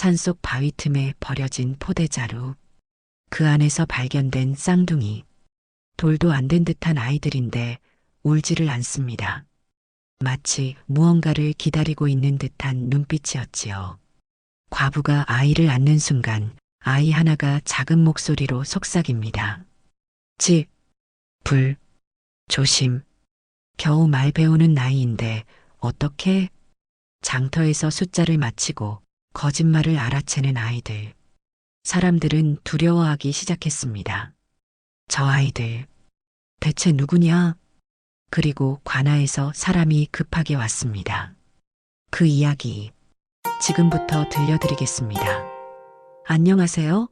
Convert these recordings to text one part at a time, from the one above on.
산속 바위 틈에 버려진 포대자루, 그 안에서 발견된 쌍둥이, 돌도 안 된 듯한 아이들인데 울지를 않습니다. 마치 무언가를 기다리고 있는 듯한 눈빛이었지요. 과부가 아이를 안는 순간 아이 하나가 작은 목소리로 속삭입니다. 집, 불, 조심. 겨우 말 배우는 나이인데 어떻게? 장터에서 숫자를 맞히고 거짓말을 알아채는 아이들. 사람들은 두려워하기 시작했습니다. 저 아이들, 대체 누구냐? 그리고 관아에서 사람이 급하게 왔습니다. 그 이야기, 지금부터 들려드리겠습니다. 안녕하세요.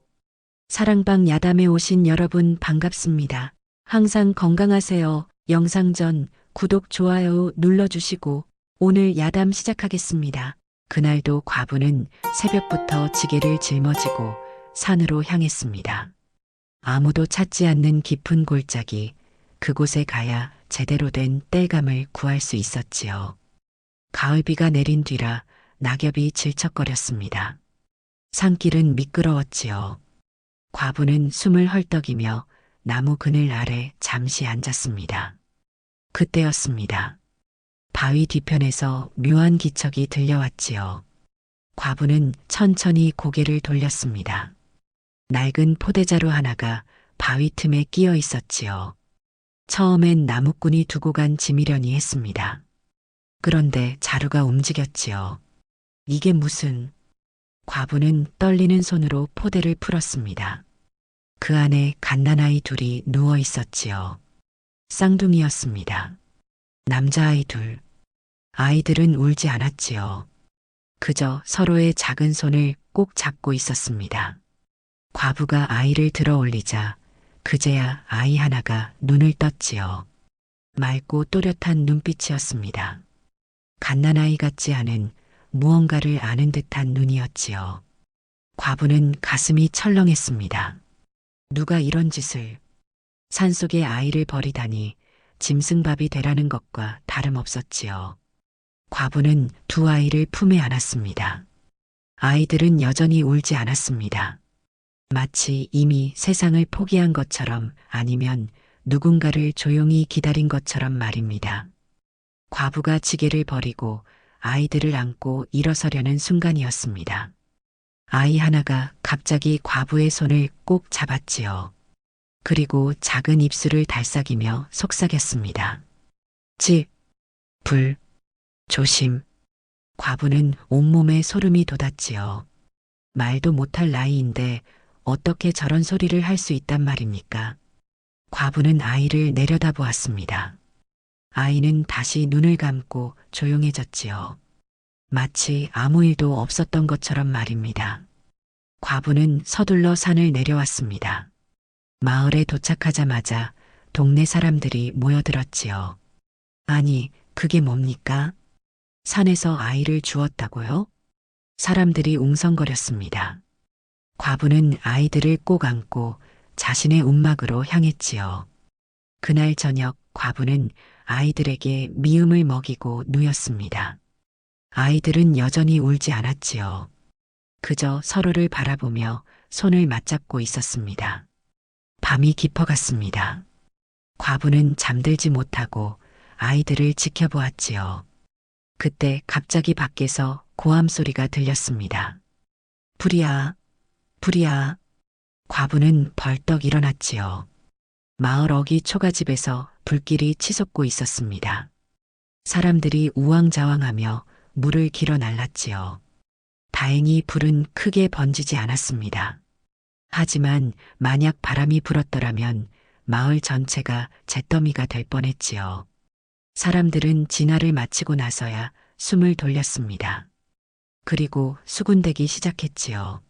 사랑방 야담에 오신 여러분 반갑습니다. 항상 건강하세요. 영상 전 구독, 좋아요 눌러주시고 오늘 야담 시작하겠습니다. 그날도 과부는 새벽부터 지게를 짊어지고 산으로 향했습니다. 아무도 찾지 않는 깊은 골짜기, 그곳에 가야 제대로 된 땔감을 구할 수 있었지요. 가을비가 내린 뒤라 낙엽이 질척거렸습니다. 산길은 미끄러웠지요. 과부는 숨을 헐떡이며 나무 그늘 아래 잠시 앉았습니다. 그때였습니다. 바위 뒤편에서 묘한 기척이 들려왔지요. 과부는 천천히 고개를 돌렸습니다. 낡은 포대자루 하나가 바위 틈에 끼어 있었지요. 처음엔 나무꾼이 두고 간 짐이려니 했습니다. 그런데 자루가 움직였지요. 이게 무슨... 과부는 떨리는 손으로 포대를 풀었습니다. 그 안에 갓난아이 둘이 누워 있었지요. 쌍둥이였습니다. 남자아이 둘. 아이들은 울지 않았지요. 그저 서로의 작은 손을 꼭 잡고 있었습니다. 과부가 아이를 들어 올리자 그제야 아이 하나가 눈을 떴지요. 맑고 또렷한 눈빛이었습니다. 갓난아이 같지 않은 무언가를 아는 듯한 눈이었지요. 과부는 가슴이 철렁했습니다. 누가 이런 짓을... 산속에 아이를 버리다니 짐승밥이 되라는 것과 다름없었지요. 과부는 두 아이를 품에 안았습니다. 아이들은 여전히 울지 않았습니다. 마치 이미 세상을 포기한 것처럼, 아니면 누군가를 조용히 기다린 것처럼 말입니다. 과부가 지게를 버리고 아이들을 안고 일어서려는 순간이었습니다. 아이 하나가 갑자기 과부의 손을 꼭 잡았지요. 그리고 작은 입술을 달싹이며 속삭였습니다. 집, 불, 조심. 과부는 온몸에 소름이 돋았지요. 말도 못할 나이인데 어떻게 저런 소리를 할 수 있단 말입니까? 과부는 아이를 내려다보았습니다. 아이는 다시 눈을 감고 조용해졌지요. 마치 아무 일도 없었던 것처럼 말입니다. 과부는 서둘러 산을 내려왔습니다. 마을에 도착하자마자 동네 사람들이 모여들었지요. 아니, 그게 뭡니까? 산에서 아이를 주었다고요? 사람들이 웅성거렸습니다. 과부는 아이들을 꼭 안고 자신의 움막으로 향했지요. 그날 저녁 과부는 아이들에게 미음을 먹이고 누였습니다. 아이들은 여전히 울지 않았지요. 그저 서로를 바라보며 손을 맞잡고 있었습니다. 밤이 깊어갔습니다. 과부는 잠들지 못하고 아이들을 지켜보았지요. 그때 갑자기 밖에서 고함 소리가 들렸습니다. 불이야, 불이야. 과부는 벌떡 일어났지요. 마을 어기 초가집에서 불길이 치솟고 있었습니다. 사람들이 우왕좌왕하며 물을 길어 날랐지요. 다행히 불은 크게 번지지 않았습니다. 하지만 만약 바람이 불었더라면 마을 전체가 잿더미가 될 뻔했지요. 사람들은 진화를 마치고 나서야 숨을 돌렸습니다. 그리고 수군대기 시작했지요.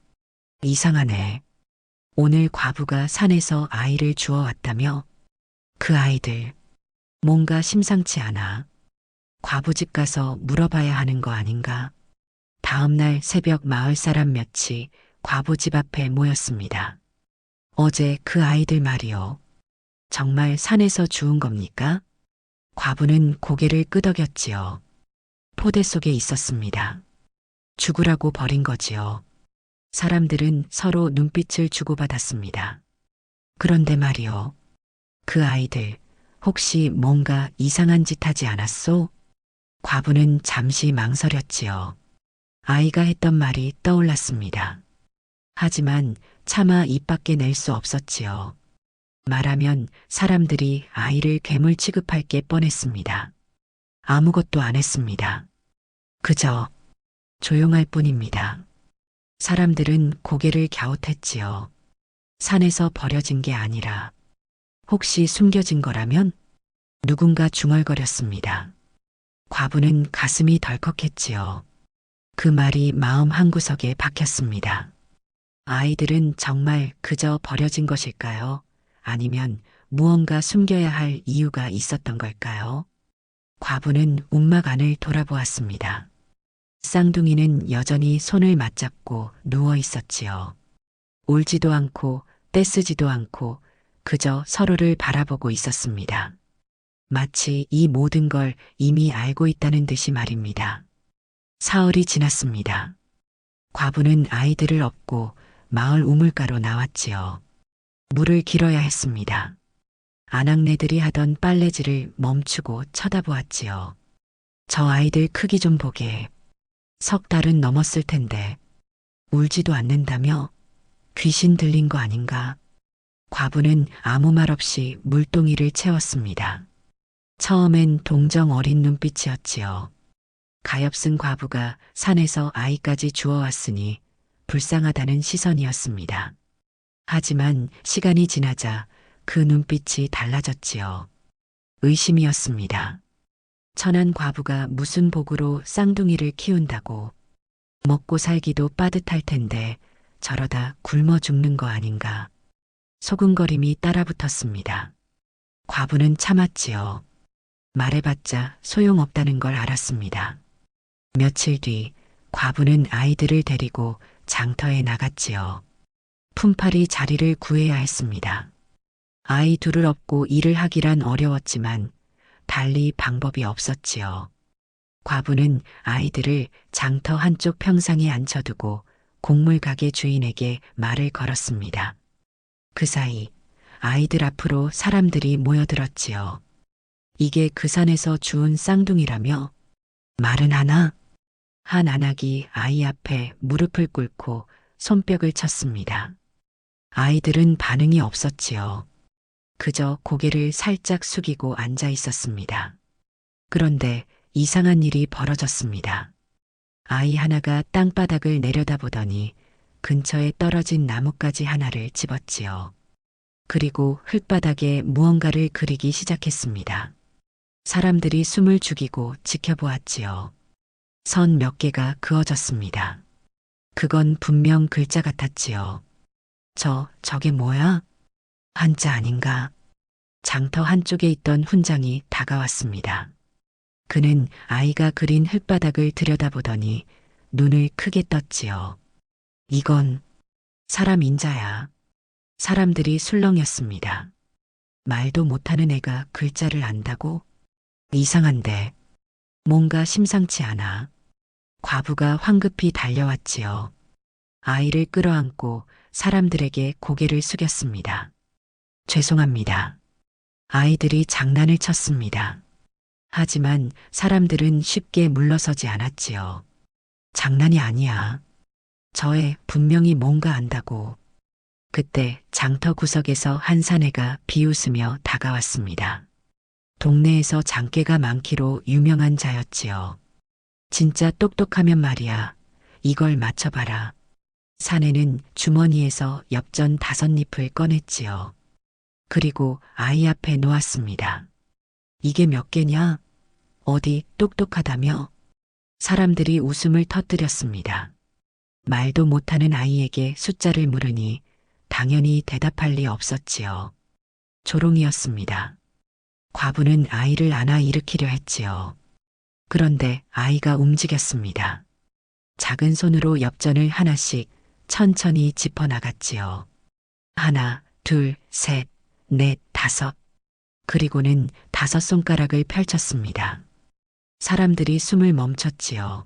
이상하네. 오늘 과부가 산에서 아이를 주워왔다며? 그 아이들, 뭔가 심상치 않아. 과부집 가서 물어봐야 하는 거 아닌가? 다음 날 새벽 마을 사람 몇이 과부집 앞에 모였습니다. 어제 그 아이들 말이요. 정말 산에서 주운 겁니까? 과부는 고개를 끄덕였지요. 포대 속에 있었습니다. 죽으라고 버린 거지요. 사람들은 서로 눈빛을 주고받았습니다. 그런데 말이요. 그 아이들 혹시 뭔가 이상한 짓 하지 않았소? 과부는 잠시 망설였지요. 아이가 했던 말이 떠올랐습니다. 하지만 차마 입 밖에 낼 수 없었지요. 말하면 사람들이 아이를 괴물 취급할 게 뻔했습니다. 아무것도 안 했습니다. 그저 조용할 뿐입니다. 사람들은 고개를 갸웃했지요. 산에서 버려진 게 아니라 혹시 숨겨진 거라면? 누군가 중얼거렸습니다. 과부는 가슴이 덜컥했지요. 그 말이 마음 한구석에 박혔습니다. 아이들은 정말 그저 버려진 것일까요? 아니면 무언가 숨겨야 할 이유가 있었던 걸까요? 과부는 움막 안을 돌아보았습니다. 쌍둥이는 여전히 손을 맞잡고 누워 있었지요. 울지도 않고 떼쓰지도 않고 그저 서로를 바라보고 있었습니다. 마치 이 모든 걸 이미 알고 있다는 듯이 말입니다. 사흘이 지났습니다. 과부는 아이들을 업고 마을 우물가로 나왔지요. 물을 길어야 했습니다. 아낙네들이 하던 빨래질을 멈추고 쳐다보았지요. 저 아이들 크기 좀 보게. 10달은 넘었을 텐데 울지도 않는다며 귀신 들린 거 아닌가? 과부는 아무 말 없이 물동이를 채웠습니다. 처음엔 동정 어린 눈빛이었지요. 가엾은 과부가 산에서 아이까지 주워왔으니 불쌍하다는 시선이었습니다. 하지만 시간이 지나자 그 눈빛이 달라졌지요. 의심이었습니다. 천한 과부가 무슨 복으로 쌍둥이를 키운다고. 먹고 살기도 빠듯할 텐데 저러다 굶어 죽는 거 아닌가. 소근거림이 따라붙었습니다. 과부는 참았지요. 말해봤자 소용없다는 걸 알았습니다. 며칠 뒤 과부는 아이들을 데리고 장터에 나갔지요. 품팔이 자리를 구해야 했습니다. 아이 둘을 업고 일을 하기란 어려웠지만 달리 방법이 없었지요. 과부는 아이들을 장터 한쪽 평상에 앉혀두고 곡물 가게 주인에게 말을 걸었습니다. 그 사이 아이들 앞으로 사람들이 모여들었지요. 이게 그 산에서 주운 쌍둥이라며? 말은 하나? 한 아낙이 아이 앞에 무릎을 꿇고 손뼉을 쳤습니다. 아이들은 반응이 없었지요. 그저 고개를 살짝 숙이고 앉아 있었습니다. 그런데 이상한 일이 벌어졌습니다. 아이 하나가 땅바닥을 내려다보더니 근처에 떨어진 나뭇가지 하나를 집었지요. 그리고 흙바닥에 무언가를 그리기 시작했습니다. 사람들이 숨을 죽이고 지켜보았지요. 선 몇 개가 그어졌습니다. 그건 분명 글자 같았지요. 저게 뭐야? 한자 아닌가? 장터 한쪽에 있던 훈장이 다가왔습니다. 그는 아이가 그린 흙바닥을 들여다보더니 눈을 크게 떴지요. 이건 사람 인자야. 사람들이 술렁였습니다. 말도 못하는 애가 글자를 안다고? 이상한데 뭔가 심상치 않아. 과부가 황급히 달려왔지요. 아이를 끌어안고 사람들에게 고개를 숙였습니다. 죄송합니다. 아이들이 장난을 쳤습니다. 하지만 사람들은 쉽게 물러서지 않았지요. 장난이 아니야. 저 애 분명히 뭔가 안다고. 그때 장터 구석에서 한 사내가 비웃으며 다가왔습니다. 동네에서 장깨가 많기로 유명한 자였지요. 진짜 똑똑하면 말이야. 이걸 맞춰봐라. 사내는 주머니에서 엽전 5잎을 꺼냈지요. 그리고 아이 앞에 놓았습니다. 이게 몇 개냐? 어디 똑똑하다며? 사람들이 웃음을 터뜨렸습니다. 말도 못하는 아이에게 숫자를 물으니 당연히 대답할 리 없었지요. 조롱이었습니다. 과부는 아이를 안아 일으키려 했지요. 그런데 아이가 움직였습니다. 작은 손으로 엽전을 하나씩 천천히 짚어 나갔지요. 하나, 둘, 셋, 넷, 5. 그리고는 5손가락을 펼쳤습니다. 사람들이 숨을 멈췄지요.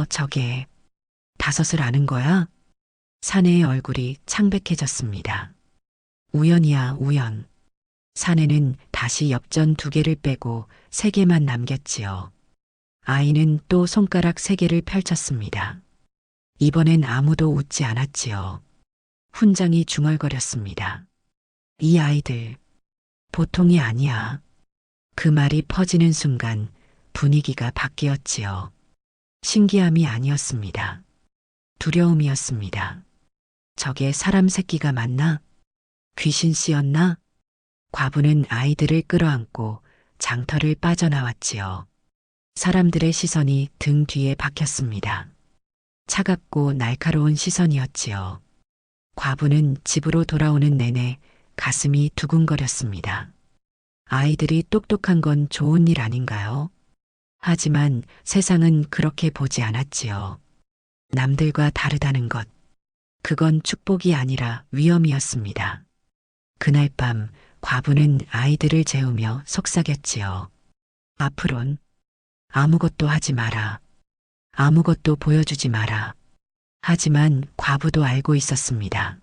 저게 5을 아는 거야? 사내의 얼굴이 창백해졌습니다. 우연이야, 우연. 사내는 다시 엽전 2개를 빼고 3개만 남겼지요. 아이는 또 손가락 3개를 펼쳤습니다. 이번엔 아무도 웃지 않았지요. 훈장이 중얼거렸습니다. 이 아이들, 보통이 아니야. 그 말이 퍼지는 순간 분위기가 바뀌었지요. 신기함이 아니었습니다. 두려움이었습니다. 저게 사람 새끼가 맞나? 귀신 씨였나? 과부는 아이들을 끌어안고 장터를 빠져나왔지요. 사람들의 시선이 등 뒤에 박혔습니다. 차갑고 날카로운 시선이었지요. 과부는 집으로 돌아오는 내내 가슴이 두근거렸습니다. 아이들이 똑똑한 건 좋은 일 아닌가요? 하지만 세상은 그렇게 보지 않았지요. 남들과 다르다는 것. 그건 축복이 아니라 위험이었습니다. 그날 밤 과부는 아이들을 재우며 속삭였지요. 앞으론 아무것도 하지 마라. 아무것도 보여주지 마라. 하지만 과부도 알고 있었습니다.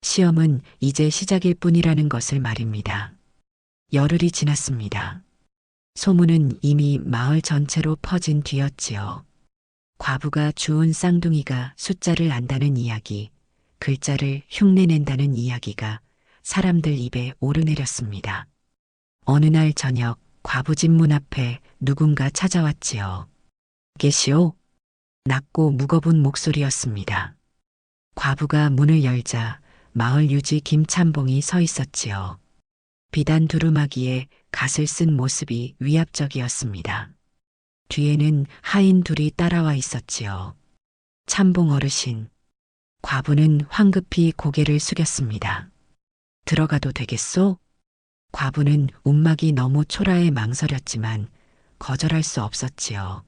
시험은 이제 시작일 뿐이라는 것을 말입니다. 열흘이 지났습니다. 소문은 이미 마을 전체로 퍼진 뒤였지요. 과부가 주운 쌍둥이가 숫자를 안다는 이야기, 글자를 흉내낸다는 이야기가 사람들 입에 오르내렸습니다. 어느 날 저녁 과부 집 문 앞에 누군가 찾아왔지요. 계시오? 낮고 무거운 목소리였습니다. 과부가 문을 열자 마을 유지 김찬봉이 서 있었지요. 비단 두루마기에 갓을 쓴 모습이 위압적이었습니다. 뒤에는 하인 2이 따라와 있었지요. 찬봉 어르신. 과부는 황급히 고개를 숙였습니다. 들어가도 되겠소? 과부는 움막이 너무 초라해 망설였지만 거절할 수 없었지요.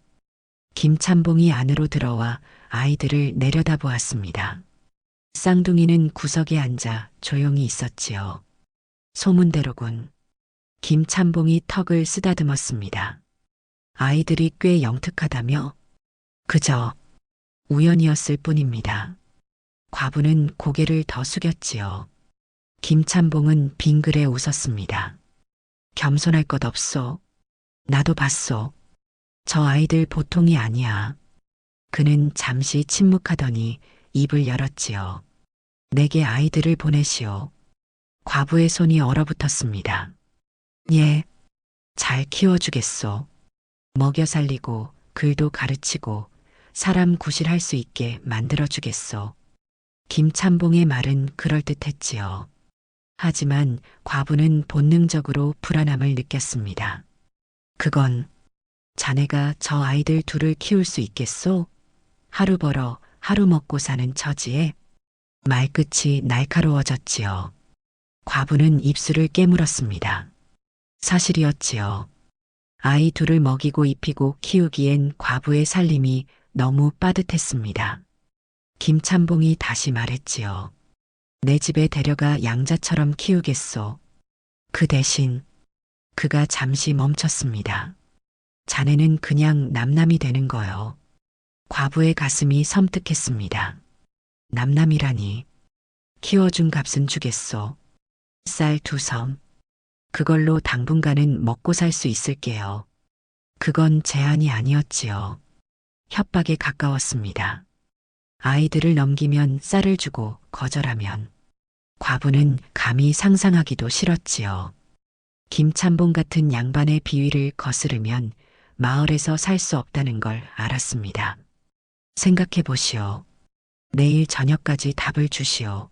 김찬봉이 안으로 들어와 아이들을 내려다보았습니다. 쌍둥이는 구석에 앉아 조용히 있었지요. 소문대로군. 김찬봉이 턱을 쓰다듬었습니다. 아이들이 꽤 영특하다며? 그저 우연이었을 뿐입니다. 과부는 고개를 더 숙였지요. 김찬봉은 빙그레 웃었습니다. 겸손할 것 없소. 나도 봤소. 저 아이들 보통이 아니야. 그는 잠시 침묵하더니 입을 열었지요. 내게 아이들을 보내시오. 과부의 손이 얼어붙었습니다. 예, 잘 키워주겠소. 먹여 살리고 글도 가르치고 사람 구실할 수 있게 만들어주겠소. 김찬봉의 말은 그럴듯했지요. 하지만 과부는 본능적으로 불안함을 느꼈습니다. 그건 자네가 저 아이들 2을 키울 수 있겠소? 하루 벌어 하루 먹고 사는 처지에? 말끝이 날카로워졌지요. 과부는 입술을 깨물었습니다. 사실이었지요. 아이 2을 먹이고 입히고 키우기엔 과부의 살림이 너무 빠듯했습니다. 김찬봉이 다시 말했지요. 내 집에 데려가 양자처럼 키우겠소. 그 대신 그가 잠시 멈췄습니다. 자네는 그냥 남남이 되는 거요. 과부의 가슴이 섬뜩했습니다. 남남이라니. 키워준 값은 주겠소. 쌀 2섬. 그걸로 당분간은 먹고 살 수 있을게요. 그건 제안이 아니었지요. 협박에 가까웠습니다. 아이들을 넘기면 쌀을 주고 거절하면 과부는 감히 상상하기도 싫었지요. 김찬봉 같은 양반의 비위를 거스르면 마을에서 살 수 없다는 걸 알았습니다. 생각해 보시오. 내일 저녁까지 답을 주시오.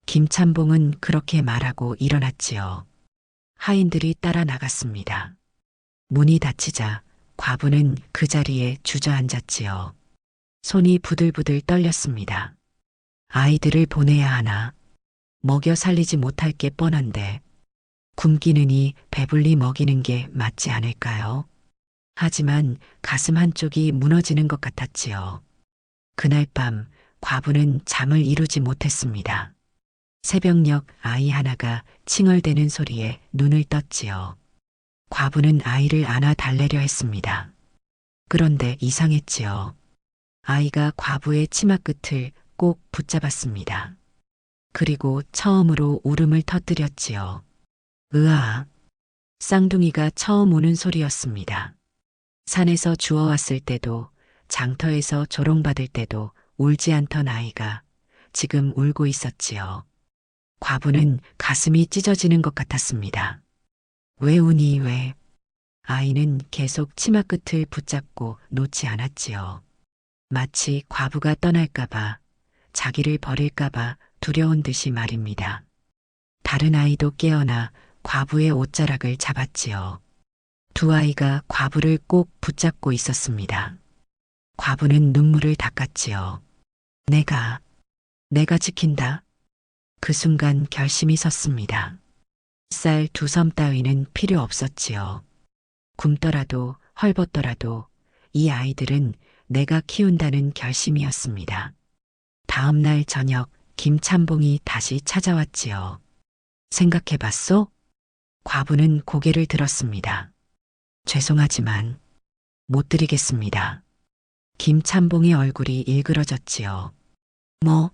김찬봉은 그렇게 말하고 일어났지요. 하인들이 따라 나갔습니다. 문이 닫히자 과부는 그 자리에 주저앉았지요. 손이 부들부들 떨렸습니다. 아이들을 보내야 하나. 먹여 살리지 못할 게 뻔한데 굶기느니 배불리 먹이는 게 맞지 않을까요? 하지만 가슴 한쪽이 무너지는 것 같았지요. 그날 밤 과부는 잠을 이루지 못했습니다. 새벽녘 아이 하나가 칭얼대는 소리에 눈을 떴지요. 과부는 아이를 안아 달래려 했습니다. 그런데 이상했지요. 아이가 과부의 치마 끝을 꼭 붙잡았습니다. 그리고 처음으로 울음을 터뜨렸지요. 으아! 쌍둥이가 처음 우는 소리였습니다. 산에서 주워왔을 때도 장터에서 조롱받을 때도 울지 않던 아이가 지금 울고 있었지요. 과부는 가슴이 찢어지는 것 같았습니다. 왜 우니 왜? 아이는 계속 치마 끝을 붙잡고 놓지 않았지요. 마치 과부가 떠날까봐, 자기를 버릴까봐 두려운 듯이 말입니다. 다른 아이도 깨어나 과부의 옷자락을 잡았지요. 두 아이가 과부를 꼭 붙잡고 있었습니다. 과부는 눈물을 닦았지요. 내가 지킨다. 그 순간 결심이 섰습니다. 쌀 두 섬 따위는 필요 없었지요. 굶더라도 헐벗더라도 이 아이들은 내가 키운다는 결심이었습니다. 다음 날 저녁 김참봉이 다시 찾아왔지요. 생각해봤소? 과부는 고개를 들었습니다. 죄송하지만 못 드리겠습니다. 김참봉의 얼굴이 일그러졌지요. 뭐?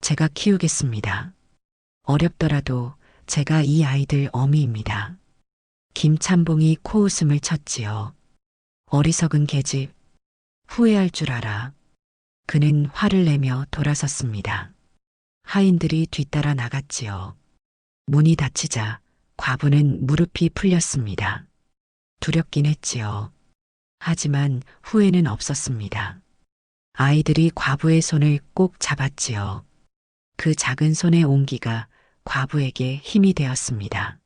제가 키우겠습니다. 어렵더라도 제가 이 아이들 어미입니다. 김참봉이 코웃음을 쳤지요. 어리석은 계집, 후회할 줄 알아. 그는 화를 내며 돌아섰습니다. 하인들이 뒤따라 나갔지요. 문이 닫히자 과부는 무릎이 풀렸습니다. 두렵긴 했지요. 하지만 후회는 없었습니다. 아이들이 과부의 손을 꼭 잡았지요. 그 작은 손의 온기가 과부에게 힘이 되었습니다.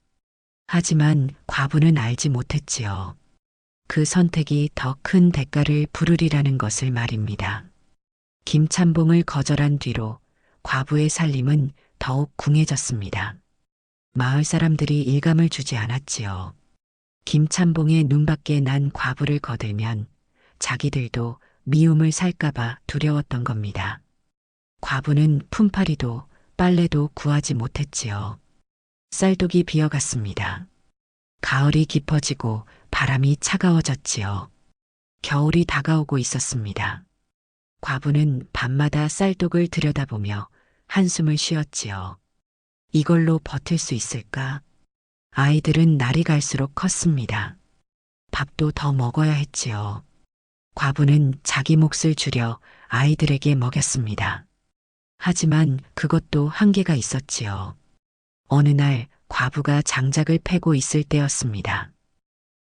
하지만 과부는 알지 못했지요. 그 선택이 더 큰 대가를 부르리라는 것을 말입니다. 김참봉을 거절한 뒤로 과부의 살림은 더욱 궁해졌습니다. 마을 사람들이 일감을 주지 않았지요. 김참봉의 눈밖에 난 과부를 거들면 자기들도 미움을 살까봐 두려웠던 겁니다. 과부는 품팔이도 빨래도 구하지 못했지요. 쌀독이 비어갔습니다. 가을이 깊어지고 바람이 차가워졌지요. 겨울이 다가오고 있었습니다. 과부는 밤마다 쌀독을 들여다보며 한숨을 쉬었지요. 이걸로 버틸 수 있을까? 아이들은 날이 갈수록 컸습니다. 밥도 더 먹어야 했지요. 과부는 자기 몫을 줄여 아이들에게 먹였습니다. 하지만 그것도 한계가 있었지요. 어느 날 과부가 장작을 패고 있을 때였습니다.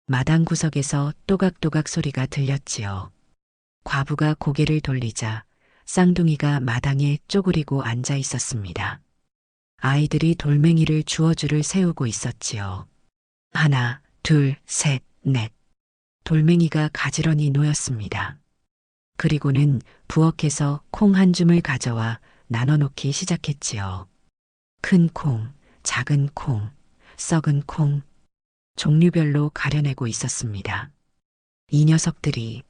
마당 구석에서 또각또각 소리가 들렸지요. 과부가 고개를 돌리자 쌍둥이가 마당에 쪼그리고 앉아 있었습니다. 아이들이 돌멩이를 주워 줄을 세우고 있었지요. 하나, 둘, 셋, 넷. 돌멩이가 가지런히 놓였습니다. 그리고는 부엌에서 콩 한 줌을 가져와 나눠놓기 시작했지요. 큰 콩, 작은 콩, 썩은 콩, 종류별로 가려내고 있었습니다. 이 녀석들이,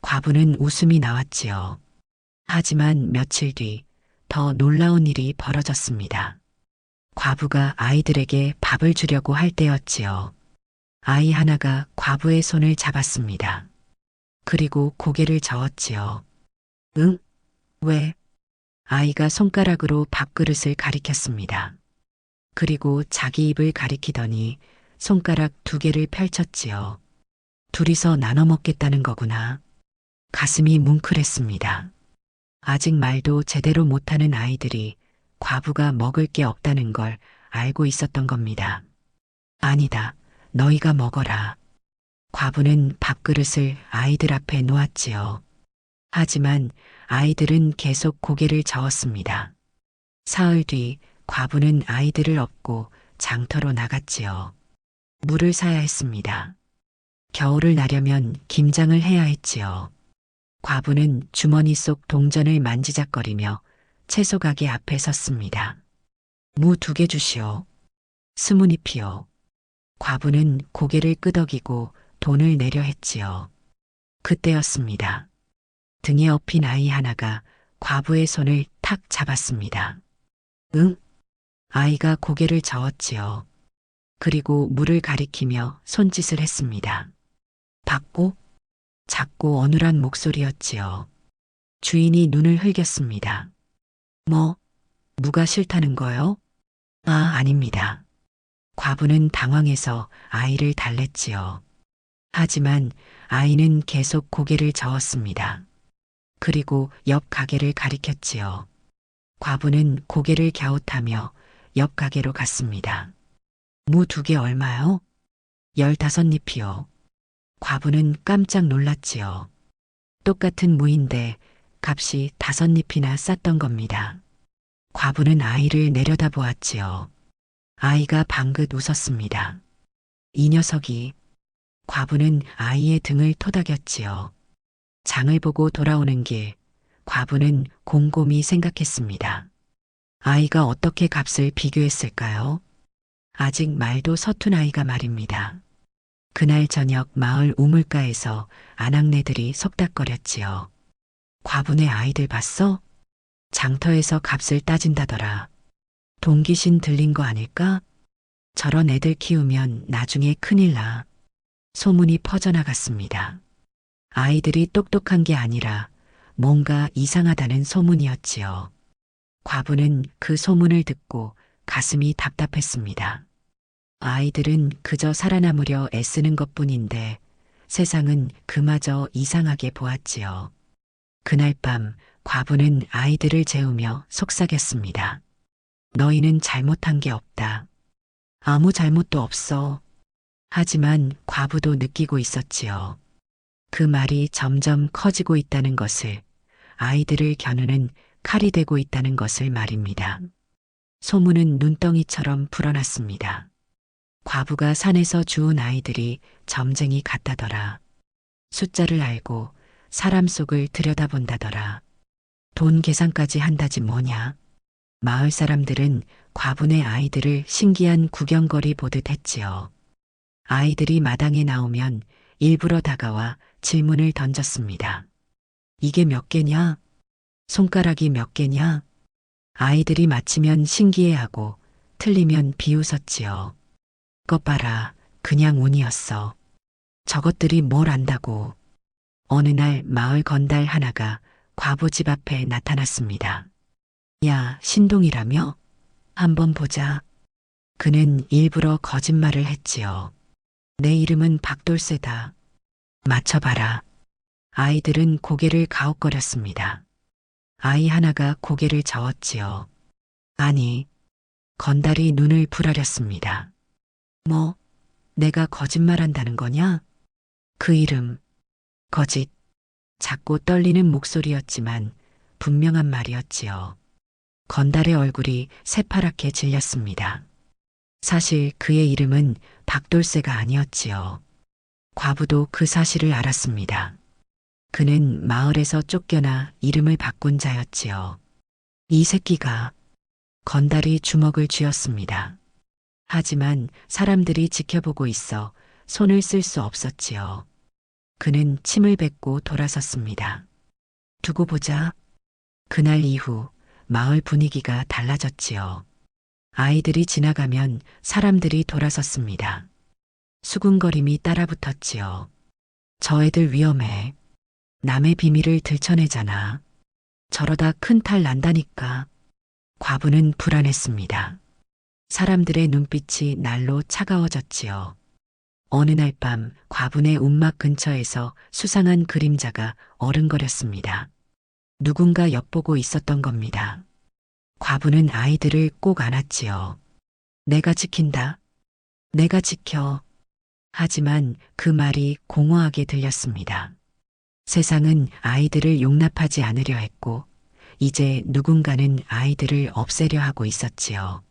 과부는 웃음이 나왔지요. 하지만 며칠 뒤 더 놀라운 일이 벌어졌습니다. 과부가 아이들에게 밥을 주려고 할 때였지요. 아이 하나가 과부의 손을 잡았습니다. 그리고 고개를 저었지요. 응? 왜? 아이가 손가락으로 밥그릇을 가리켰습니다. 그리고 자기 입을 가리키더니 손가락 두 개를 펼쳤지요. 둘이서 나눠 먹겠다는 거구나. 가슴이 뭉클했습니다. 아직 말도 제대로 못하는 아이들이 과부가 먹을 게 없다는 걸 알고 있었던 겁니다. 아니다, 너희가 먹어라. 과부는 밥그릇을 아이들 앞에 놓았지요. 하지만 아이들은 계속 고개를 저었습니다. 사흘 뒤 과부는 아이들을 업고 장터로 나갔지요. 물을 사야 했습니다. 겨울을 나려면 김장을 해야 했지요. 과부는 주머니 속 동전을 만지작거리며 채소 가게 앞에 섰습니다. 무 2개 주시오. 20잎이요. 과부는 고개를 끄덕이고 돈을 내려 했지요. 그때였습니다. 등에 업힌 아이 하나가 과부의 손을 탁 잡았습니다. 응? 아이가 고개를 저었지요. 그리고 물을 가리키며 손짓을 했습니다. 받고? 작고 어눌한 목소리였지요. 주인이 눈을 흘겼습니다. 뭐, 누가 싫다는 거요? 아, 아닙니다. 과부는 당황해서 아이를 달랬지요. 하지만 아이는 계속 고개를 저었습니다. 그리고 옆 가게를 가리켰지요. 과부는 고개를 갸웃하며 옆 가게로 갔습니다. 무 2개 얼마요? 15잎이요. 과부는 깜짝 놀랐지요. 똑같은 무인데 값이 5잎이나 쌌던 겁니다. 과부는 아이를 내려다보았지요. 아이가 방긋 웃었습니다. 이 녀석이. 과부는 아이의 등을 토닥였지요. 장을 보고 돌아오는 길, 과부는 곰곰이 생각했습니다. 아이가 어떻게 값을 비교했을까요? 아직 말도 서툰 아이가 말입니다. 그날 저녁 마을 우물가에서 아낙네들이 속닥거렸지요. 과부네 아이들 봤어? 장터에서 값을 따진다더라. 동기신 들린 거 아닐까? 저런 애들 키우면 나중에 큰일 나. 소문이 퍼져나갔습니다. 아이들이 똑똑한 게 아니라 뭔가 이상하다는 소문이었지요. 과부는 그 소문을 듣고 가슴이 답답했습니다. 아이들은 그저 살아남으려 애쓰는 것뿐인데 세상은 그마저 이상하게 보았지요. 그날 밤 과부는 아이들을 재우며 속삭였습니다. 너희는 잘못한 게 없다. 아무 잘못도 없어. 하지만 과부도 느끼고 있었지요. 그 말이 점점 커지고 있다는 것을, 아이들을 겨누는 칼이 되고 있다는 것을 말입니다. 소문은 눈덩이처럼 불어났습니다. 과부가 산에서 주운 아이들이 점쟁이 같다더라. 숫자를 알고 사람 속을 들여다본다더라. 돈 계산까지 한다지 뭐냐. 마을 사람들은 과부네 아이들을 신기한 구경거리 보듯 했지요. 아이들이 마당에 나오면 일부러 다가와 질문을 던졌습니다. 이게 몇 개냐? 손가락이 몇 개냐? 아이들이 맞히면 신기해하고 틀리면 비웃었지요. 것 봐라, 그냥 운이었어. 저것들이 뭘 안다고. 어느 날 마을 건달 하나가 과부 집 앞에 나타났습니다. 야, 신동이라며? 한번 보자. 그는 일부러 거짓말을 했지요. 내 이름은 박돌쇠다. 맞춰봐라. 아이들은 고개를 가웃거렸습니다. 아이 하나가 고개를 저었지요. 아니, 건달이 눈을 부라렸습니다. 뭐, 내가 거짓말한다는 거냐? 그 이름, 거짓. 작고 떨리는 목소리였지만 분명한 말이었지요. 건달의 얼굴이 새파랗게 질렸습니다. 사실 그의 이름은 박돌쇠가 아니었지요. 과부도 그 사실을 알았습니다. 그는 마을에서 쫓겨나 이름을 바꾼 자였지요. 이 새끼가. 건달이 주먹을 쥐었습니다. 하지만 사람들이 지켜보고 있어 손을 쓸 수 없었지요. 그는 침을 뱉고 돌아섰습니다. 두고 보자. 그날 이후 마을 분위기가 달라졌지요. 아이들이 지나가면 사람들이 돌아섰습니다. 수군거림이 따라붙었지요. 저 애들 위험해. 남의 비밀을 들춰내잖아. 저러다 큰 탈 난다니까. 과부는 불안했습니다. 사람들의 눈빛이 날로 차가워졌지요. 어느 날 밤 과부네 움막 근처에서 수상한 그림자가 어른거렸습니다. 누군가 엿보고 있었던 겁니다. 과부는 아이들을 꼭 안았지요. 내가 지킨다. 내가 지켜. 하지만 그 말이 공허하게 들렸습니다. 세상은 아이들을 용납하지 않으려 했고, 이제 누군가는 아이들을 없애려 하고 있었지요.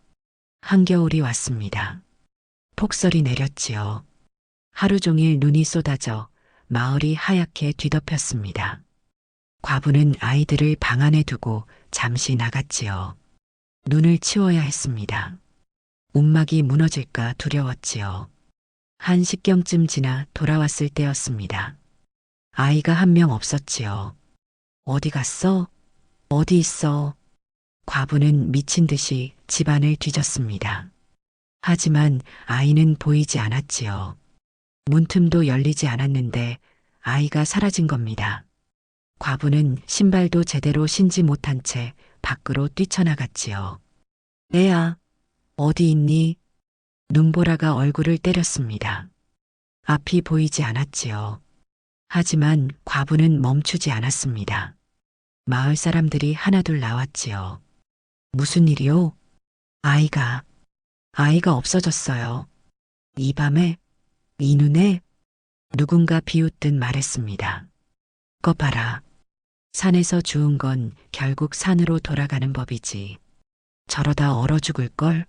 한겨울이 왔습니다. 폭설이 내렸지요. 하루 종일 눈이 쏟아져 마을이 하얗게 뒤덮였습니다. 과부는 아이들을 방 안에 두고 잠시 나갔지요. 눈을 치워야 했습니다. 움막이 무너질까 두려웠지요. 1시경쯤 지나 돌아왔을 때였습니다. 아이가 한 명 없었지요. 어디 갔어? 어디 있어? 과부는 미친 듯이 집안을 뒤졌습니다. 하지만 아이는 보이지 않았지요. 문틈도 열리지 않았는데 아이가 사라진 겁니다. 과부는 신발도 제대로 신지 못한 채 밖으로 뛰쳐나갔지요. 애야, 어디 있니? 눈보라가 얼굴을 때렸습니다. 앞이 보이지 않았지요. 하지만 과부는 멈추지 않았습니다. 마을 사람들이 하나둘 나왔지요. 무슨 일이요? 아이가 없어졌어요. 이 밤에, 이 눈에 누군가 비웃듯 말했습니다. 거 봐라. 산에서 주운 건 결국 산으로 돌아가는 법이지. 저러다 얼어 죽을걸?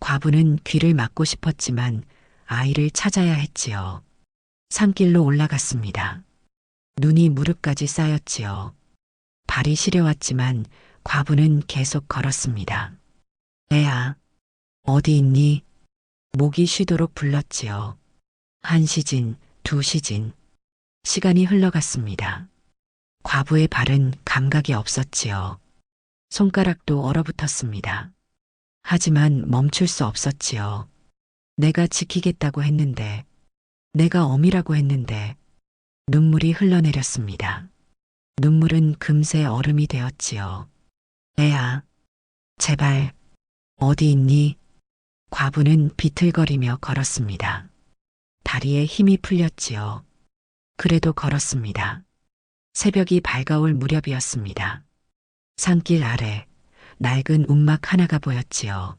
과부는 귀를 막고 싶었지만 아이를 찾아야 했지요. 산길로 올라갔습니다. 눈이 무릎까지 쌓였지요. 발이 시려왔지만 과부는 계속 걸었습니다. 애야, 어디 있니? 목이 쉬도록 불렀지요. 한 시진, 두 시진. 시간이 흘러갔습니다. 과부의 발은 감각이 없었지요. 손가락도 얼어붙었습니다. 하지만 멈출 수 없었지요. 내가 지키겠다고 했는데, 내가 어미라고 했는데, 눈물이 흘러내렸습니다. 눈물은 금세 얼음이 되었지요. 애야, 제발, 어디 있니? 과부는 비틀거리며 걸었습니다. 다리에 힘이 풀렸지요. 그래도 걸었습니다. 새벽이 밝아올 무렵이었습니다. 산길 아래 낡은 움막 하나가 보였지요.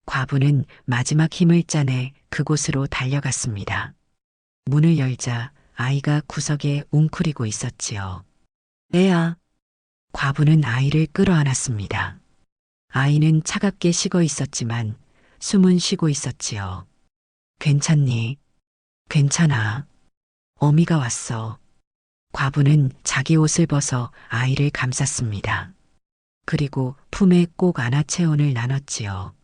과부는 마지막 힘을 짜내 그곳으로 달려갔습니다. 문을 열자 아이가 구석에 웅크리고 있었지요. 애야. 과부는 아이를 끌어안았습니다. 아이는 차갑게 식어 있었지만 숨은 쉬고 있었지요. 괜찮니? 괜찮아. 어미가 왔어. 과부는 자기 옷을 벗어 아이를 감쌌습니다. 그리고 품에 꼭 안아 체온을 나눴지요.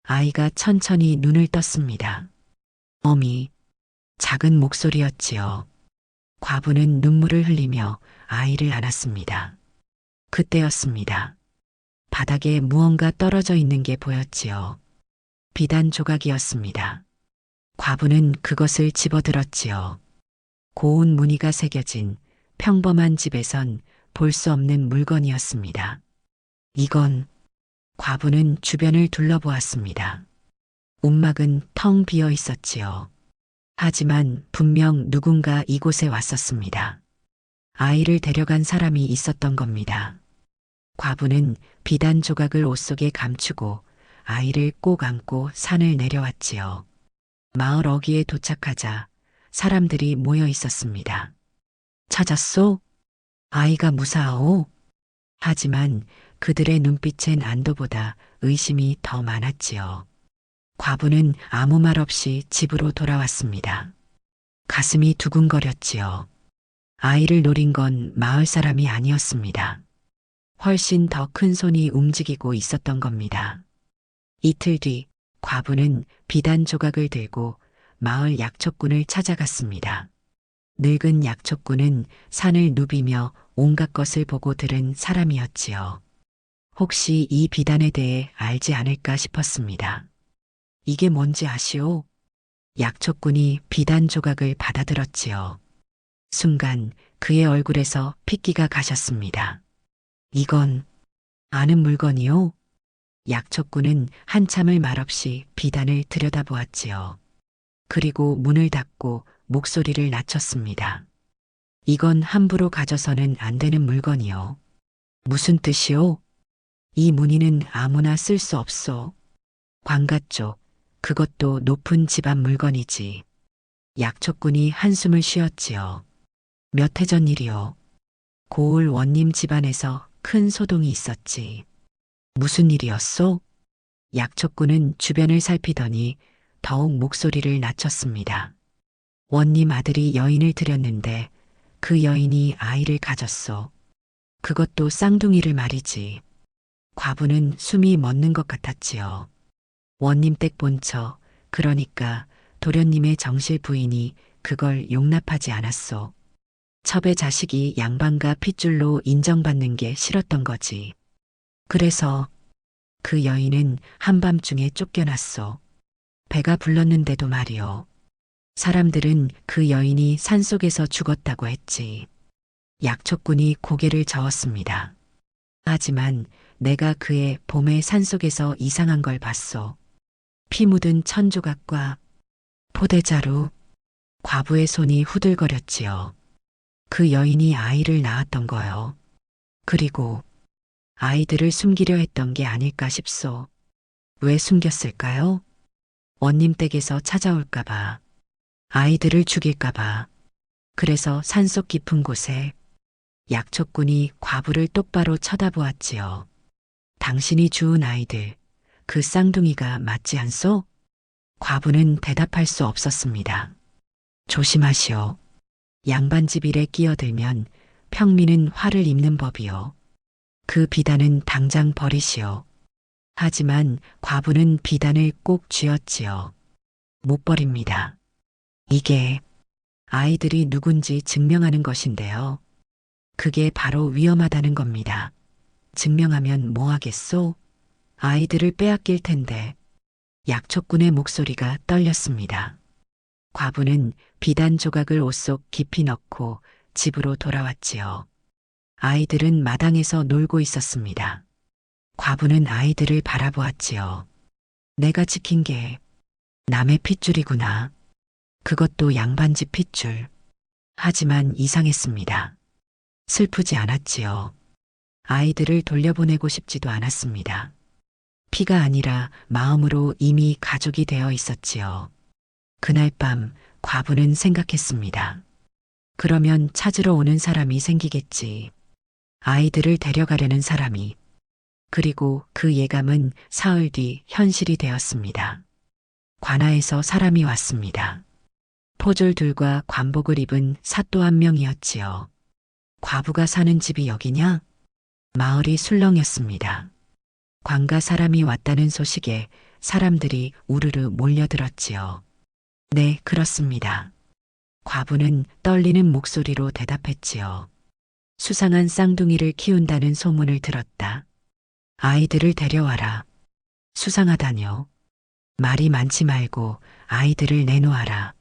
아이가 천천히 눈을 떴습니다. 어미, 작은 목소리였지요. 과부는 눈물을 흘리며 아이를 안았습니다. 그때였습니다. 바닥에 무언가 떨어져 있는 게 보였지요. 비단 조각이었습니다. 과부는 그것을 집어들었지요. 고운 무늬가 새겨진 평범한 집에선 볼 수 없는 물건이었습니다. 이건 과부는 주변을 둘러보았습니다. 움막은 텅 비어 있었지요. 하지만 분명 누군가 이곳에 왔었습니다. 아이를 데려간 사람이 있었던 겁니다. 과부는 비단 조각을 옷 속에 감추고 아이를 꼭 안고 산을 내려왔지요. 마을 어귀에 도착하자 사람들이 모여 있었습니다. 찾았소? 아이가 무사하오? 하지만 그들의 눈빛엔 안도보다 의심이 더 많았지요. 과부는 아무 말 없이 집으로 돌아왔습니다. 가슴이 두근거렸지요. 아이를 노린 건 마을 사람이 아니었습니다. 훨씬 더 큰 손이 움직이고 있었던 겁니다. 이틀 뒤 과부는 비단 조각을 들고 마을 약초꾼을 찾아갔습니다. 늙은 약초꾼은 산을 누비며 온갖 것을 보고 들은 사람이었지요. 혹시 이 비단에 대해 알지 않을까 싶었습니다. 이게 뭔지 아시오? 약초꾼이 비단 조각을 받아들었지요. 순간 그의 얼굴에서 핏기가 가셨습니다. 이건 아는 물건이요? 약초꾼은 한참을 말없이 비단을 들여다보았지요. 그리고 문을 닫고 목소리를 낮췄습니다. 이건 함부로 가져서는 안 되는 물건이요. 무슨 뜻이요? 이 무늬는 아무나 쓸 수 없소. 관가 쪽, 그것도 높은 집안 물건이지. 약초꾼이 한숨을 쉬었지요. 몇 해 전 일이요. 고을 원님 집안에서 큰 소동이 있었지. 무슨 일이었소? 약초꾼은 주변을 살피더니 더욱 목소리를 낮췄습니다. 원님 아들이 여인을 들였는데 그 여인이 아이를 가졌소. 그것도 쌍둥이를 말이지. 과부는 숨이 멎는 것 같았지요. 원님 댁 본처, 그러니까 도련님의 정실 부인이 그걸 용납하지 않았소. 첩의 자식이 양반과 핏줄로 인정받는 게 싫었던 거지. 그래서 그 여인은 한밤중에 쫓겨났소. 배가 불렀는데도 말이오. 사람들은 그 여인이 산속에서 죽었다고 했지. 약초꾼이 고개를 저었습니다. 하지만 내가 그의 봄의 산속에서 이상한 걸 봤소. 피 묻은 천조각과 포대자루, 과부의 손이 후들거렸지요. 그 여인이 아이를 낳았던 거요. 그리고 아이들을 숨기려 했던 게 아닐까 싶소. 왜 숨겼을까요? 원님 댁에서 찾아올까봐. 아이들을 죽일까봐. 그래서 산속 깊은 곳에 약초꾼이 과부를 똑바로 쳐다보았지요. 당신이 주운 아이들, 그 쌍둥이가 맞지 않소? 과부는 대답할 수 없었습니다. 조심하시오. 양반집 일에 끼어들면 평민은 화를 입는 법이요. 그 비단은 당장 버리시오. 하지만 과부는 비단을 꼭 쥐었지요. 못 버립니다. 이게 아이들이 누군지 증명하는 것인데요. 그게 바로 위험하다는 겁니다. 증명하면 뭐 하겠소? 아이들을 빼앗길 텐데. 약초꾼의 목소리가 떨렸습니다. 과부는 비단 조각을 옷 속 깊이 넣고 집으로 돌아왔지요. 아이들은 마당에서 놀고 있었습니다. 과부는 아이들을 바라보았지요. 내가 지킨 게 남의 핏줄이구나. 그것도 양반집 핏줄. 하지만 이상했습니다. 슬프지 않았지요. 아이들을 돌려보내고 싶지도 않았습니다. 피가 아니라 마음으로 이미 가족이 되어 있었지요. 그날 밤 과부는 생각했습니다. 그러면 찾으러 오는 사람이 생기겠지. 아이들을 데려가려는 사람이. 그리고 그 예감은 사흘 뒤 현실이 되었습니다. 관아에서 사람이 왔습니다. 포졸들과 관복을 입은 사또 한 명이었지요. 과부가 사는 집이 여기냐? 마을이 술렁였습니다. 관가 사람이 왔다는 소식에 사람들이 우르르 몰려들었지요. 네, 그렇습니다. 과부는 떨리는 목소리로 대답했지요. 수상한 쌍둥이를 키운다는 소문을 들었다. 아이들을 데려와라. 수상하다뇨. 말이 많지 말고 아이들을 내놓아라.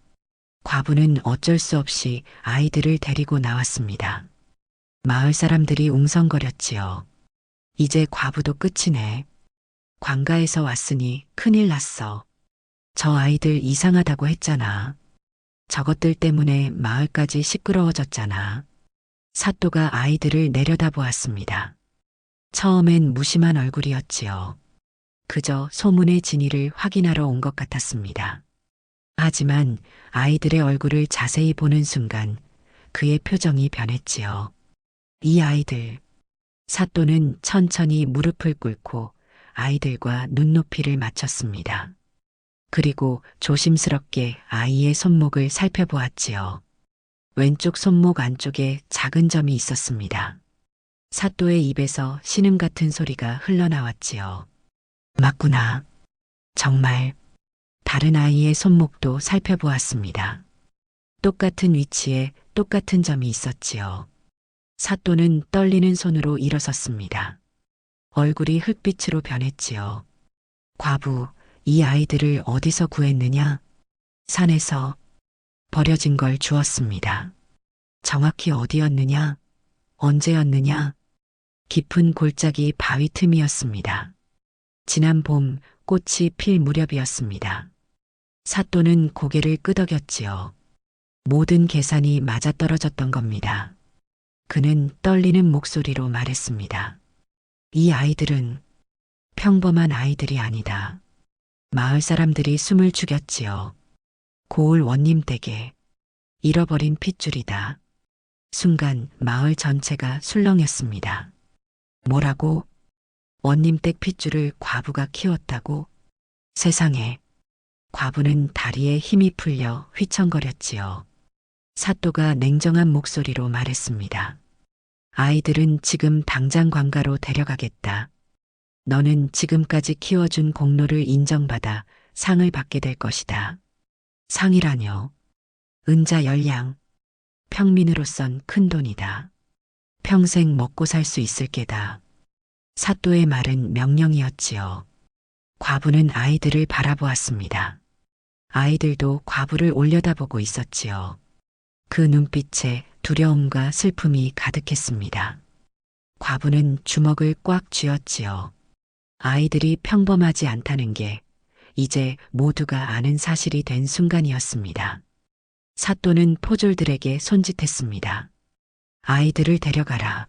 과부는 어쩔 수 없이 아이들을 데리고 나왔습니다. 마을 사람들이 웅성거렸지요. 이제 과부도 끝이네. 관가에서 왔으니 큰일 났어. 저 아이들 이상하다고 했잖아. 저것들 때문에 마을까지 시끄러워졌잖아. 사또가 아이들을 내려다보았습니다. 처음엔 무심한 얼굴이었지요. 그저 소문의 진위를 확인하러 온 것 같았습니다. 하지만 아이들의 얼굴을 자세히 보는 순간 그의 표정이 변했지요. 이 아이들. 사또는 천천히 무릎을 꿇고 아이들과 눈높이를 맞췄습니다. 그리고 조심스럽게 아이의 손목을 살펴보았지요. 왼쪽 손목 안쪽에 작은 점이 있었습니다. 사또의 입에서 신음 같은 소리가 흘러나왔지요. 맞구나. 정말. 다른 아이의 손목도 살펴보았습니다. 똑같은 위치에 똑같은 점이 있었지요. 사또는 떨리는 손으로 일어섰습니다. 얼굴이 흙빛으로 변했지요. 과부, 이 아이들을 어디서 구했느냐? 산에서 버려진 걸 주었습니다. 정확히 어디였느냐? 언제였느냐? 깊은 골짜기 바위 틈이었습니다. 지난 봄 꽃이 필 무렵이었습니다. 사또는 고개를 끄덕였지요. 모든 계산이 맞아떨어졌던 겁니다. 그는 떨리는 목소리로 말했습니다. 이 아이들은 평범한 아이들이 아니다. 마을 사람들이 숨을 죽였지요. 고을 원님 댁에 잃어버린 핏줄이다. 순간 마을 전체가 술렁였습니다. 뭐라고? 원님 댁 핏줄을 과부가 키웠다고? 세상에. 과부는 다리에 힘이 풀려 휘청거렸지요. 사또가 냉정한 목소리로 말했습니다. 아이들은 지금 당장 관가로 데려가겠다. 너는 지금까지 키워준 공로를 인정받아 상을 받게 될 것이다. 상이라뇨. 은자 10량. 평민으로선 큰 돈이다. 평생 먹고 살 수 있을 게다. 사또의 말은 명령이었지요. 과부는 아이들을 바라보았습니다. 아이들도 과부를 올려다보고 있었지요. 그 눈빛에 두려움과 슬픔이 가득했습니다. 과부는 주먹을 꽉 쥐었지요. 아이들이 평범하지 않다는 게 이제 모두가 아는 사실이 된 순간이었습니다. 사또는 포졸들에게 손짓했습니다. 아이들을 데려가라.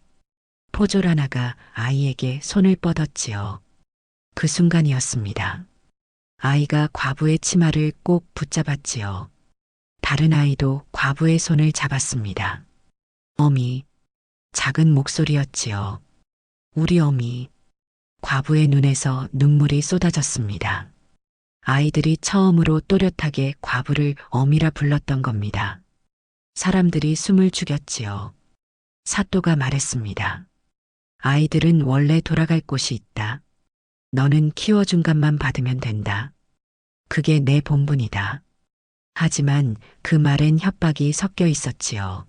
포졸 하나가 아이에게 손을 뻗었지요. 그 순간이었습니다. 아이가 과부의 치마를 꼭 붙잡았지요. 다른 아이도 과부의 손을 잡았습니다. 어미, 작은 목소리였지요. 우리 어미. 과부의 눈에서 눈물이 쏟아졌습니다. 아이들이 처음으로 또렷하게 과부를 어미라 불렀던 겁니다. 사람들이 숨을 죽였지요. 사또가 말했습니다. 아이들은 원래 돌아갈 곳이 있다. 너는 키워준 값만 받으면 된다. 그게 내 본분이다. 하지만 그 말엔 협박이 섞여 있었지요.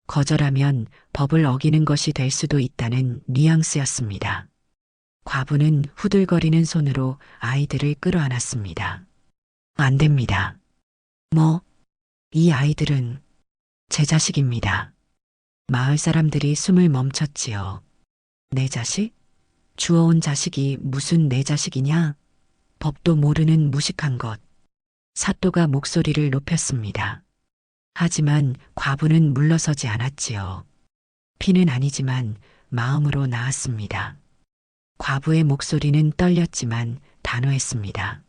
거절하면 법을 어기는 것이 될 수도 있다는 뉘앙스였습니다. 과부는 후들거리는 손으로 아이들을 끌어안았습니다. 안 됩니다. 이 아이들은 제 자식입니다. 마을 사람들이 숨을 멈췄지요. 내 자식? 주워온 자식이 무슨 내 자식이냐? 법도 모르는 무식한 것. 사또가 목소리를 높였습니다. 하지만 과부는 물러서지 않았지요. 피는 아니지만 마음으로 나았습니다. 과부의 목소리는 떨렸지만 단호했습니다.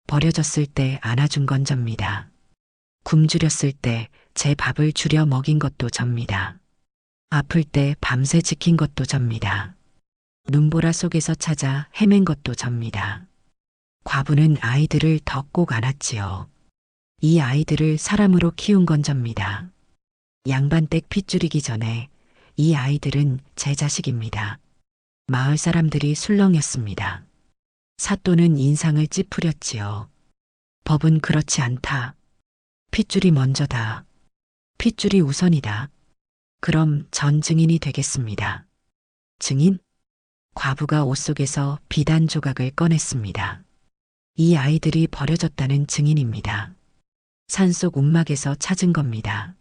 버려졌을 때 안아준 건 접니다. 굶주렸을 때 제 밥을 줄여 먹인 것도 접니다. 아플 때 밤새 지킨 것도 접니다. 눈보라 속에서 찾아 헤맨 것도 접니다. 과부는 아이들을 더 꼭 안았지요. 이 아이들을 사람으로 키운 건 접니다. 양반댁 핏줄이기 전에 이 아이들은 제 자식입니다. 마을 사람들이 술렁였습니다. 사또는 인상을 찌푸렸지요. 법은 그렇지 않다. 핏줄이 먼저다. 핏줄이 우선이다. 그럼 전 증인이 되겠습니다. 증인? 과부가 옷 속에서 비단 조각을 꺼냈습니다. 이 아이들이 버려졌다는 증인입니다. 산속 움막에서 찾은 겁니다.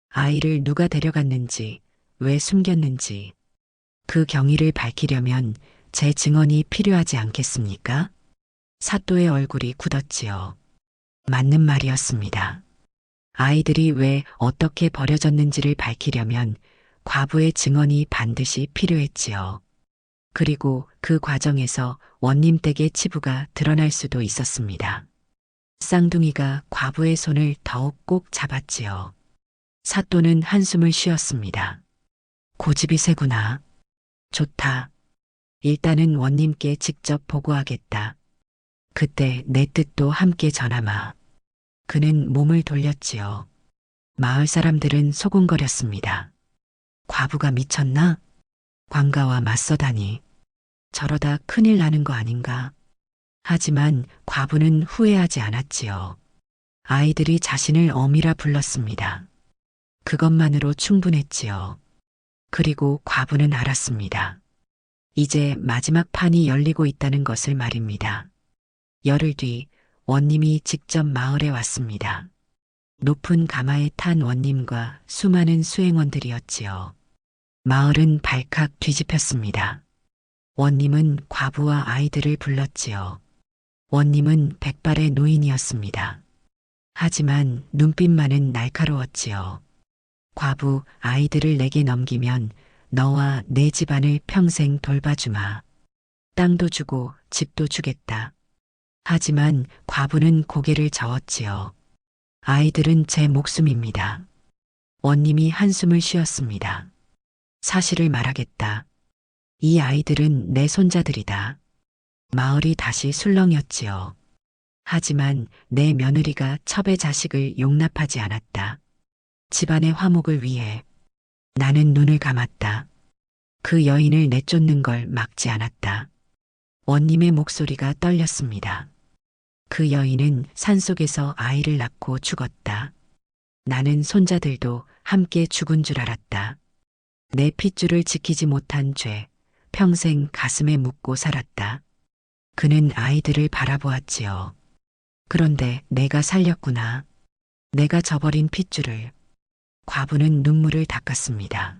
아이를 누가 데려갔는지, 왜 숨겼는지, 그 경위를 밝히려면 제 증언이 필요하지 않겠습니까? 사또의 얼굴이 굳었지요. 맞는 말이었습니다. 아이들이 왜 어떻게 버려졌는지를 밝히려면 과부의 증언이 반드시 필요했지요. 그리고 그 과정에서 원님 댁의 치부가 드러날 수도 있었습니다. 쌍둥이가 과부의 손을 더욱 꼭 잡았지요. 사또는 한숨을 쉬었습니다. 고집이 세구나. 좋다. 일단은 원님께 직접 보고하겠다. 그때 내 뜻도 함께 전하마. 그는 몸을 돌렸지요. 마을 사람들은 소곤거렸습니다. 과부가 미쳤나? 관가와 맞서다니. 저러다 큰일 나는 거 아닌가? 하지만 과부는 후회하지 않았지요. 아이들이 자신을 어미라 불렀습니다. 그것만으로 충분했지요. 그리고 과부는 알았습니다. 이제 마지막 판이 열리고 있다는 것을 말입니다. 열흘 뒤 원님이 직접 마을에 왔습니다. 높은 가마에 탄 원님과 수많은 수행원들이었지요. 마을은 발칵 뒤집혔습니다. 원님은 과부와 아이들을 불렀지요. 원님은 백발의 노인이었습니다. 하지만 눈빛만은 날카로웠지요. 과부, 아이들을 내게 넘기면 너와 내 집안을 평생 돌봐주마. 땅도 주고 집도 주겠다. 하지만 과부는 고개를 저었지요. 아이들은 제 목숨입니다. 원님이 한숨을 쉬었습니다. 사실을 말하겠다. 이 아이들은 내 손자들이다. 마을이 다시 술렁였지요. 하지만 내 며느리가 첩의 자식을 용납하지 않았다. 집안의 화목을 위해 나는 눈을 감았다. 그 여인을 내쫓는 걸 막지 않았다. 원님의 목소리가 떨렸습니다. 그 여인은 산속에서 아이를 낳고 죽었다. 나는 손자들도 함께 죽은 줄 알았다. 내 핏줄을 지키지 못한 죄, 평생 가슴에 묻고 살았다. 그는 아이들을 바라보았지요. 그런데 내가 살렸구나. 내가 저버린 핏줄을. 과부는 눈물을 닦았습니다.